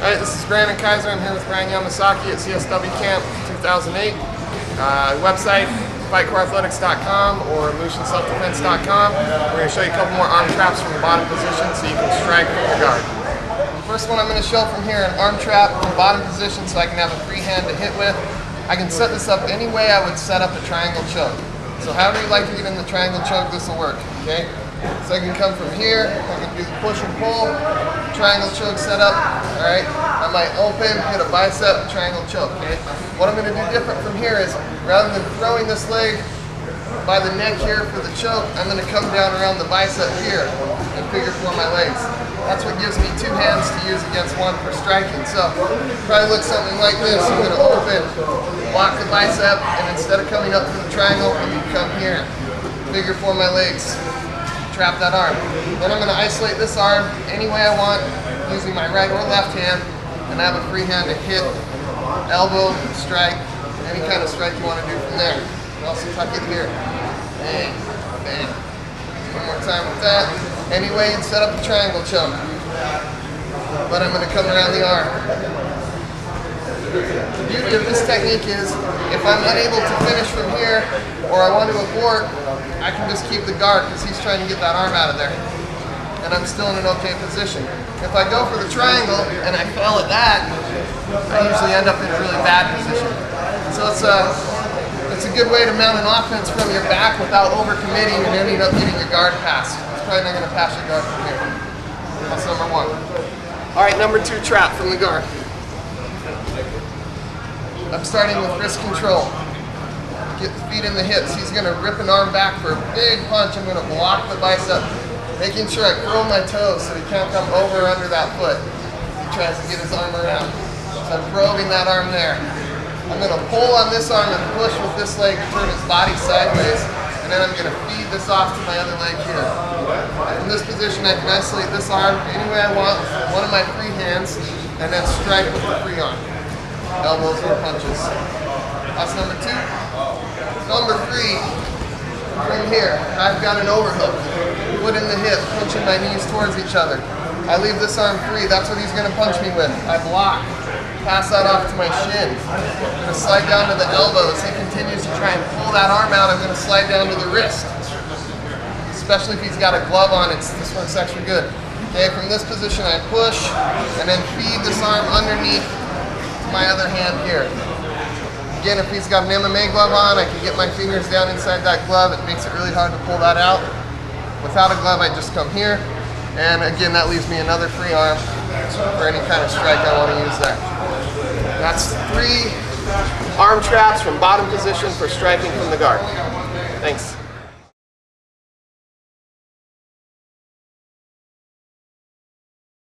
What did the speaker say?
Alright, this is Brandon Kaiser. I'm here with Ryan Yamasaki at CSW Camp 2008. Website, fightcoreathletics.com or lucianselfdefense.com. We're going to show you a couple more arm traps from the bottom position so you can strike from your guard. The first one I'm going to show from here, an arm trap from the bottom position so I can have a free hand to hit with. I can set this up any way I would set up a triangle choke. So however you like to get in the triangle choke, this will work. Okay? So I can come from here, I can do the push and pull, triangle choke setup, alright? I might open, hit a bicep, triangle choke, okay? What I'm going to do different from here is, rather than throwing this leg by the neck here for the choke, I'm going to come down around the bicep here and figure four my legs. That's what gives me two hands to use against one for striking. So, probably look something like this. I'm going to open, block the bicep, and instead of coming up for the triangle, I'm going to come here, figure four my legs. Trap that arm. Then I'm going to isolate this arm any way I want using my right or left hand, and I have a free hand to hit, elbow, strike, any kind of strike you want to do from there. You can also tuck it here. Bang, bang. One more time with that. Any way and set up the triangle choke. But I'm going to come around the arm. The beauty of this technique is if I'm unable to finish from here or I want to abort, I can just keep the guard because he's trying to get that arm out of there. And I'm still in an okay position. If I go for the triangle and I fail at that, I usually end up in a really bad position. So it's a good way to mount an offense from your back without overcommitting and ending up getting your guard passed. It's probably not going to pass your guard from here. That's number one. Alright, number two trap from the guard. I'm starting with wrist control. Get the feet in the hips. He's going to rip an arm back for a big punch. I'm going to block the bicep, making sure I curl my toes so he can't come over or under that foot. He tries to get his arm around. So I'm probing that arm there. I'm going to pull on this arm and push with this leg to turn his body sideways, and then I'm going to feed this off to my other leg here. From this position, I can isolate this arm any way I want with one of my free hands, and then strike with the free arm. Elbows or punches. That's number two. Number three, from here, I've got an overhook. Foot in the hip, punching my knees towards each other. I leave this arm free, that's what he's going to punch me with. I block. Pass that off to my shin. I'm going to slide down to the elbow. As he continues to try and pull that arm out, I'm going to slide down to the wrist. Especially if he's got a glove on, this works extra good. Okay, from this position I push, and then feed this arm underneath my other hand here. Again, if he's got an MMA glove on, I can get my fingers down inside that glove. It makes it really hard to pull that out. Without a glove, I just come here. And again, that leaves me another free arm for any kind of strike I want to use there. That's 3 arm traps from bottom position for striking from the guard. Thanks.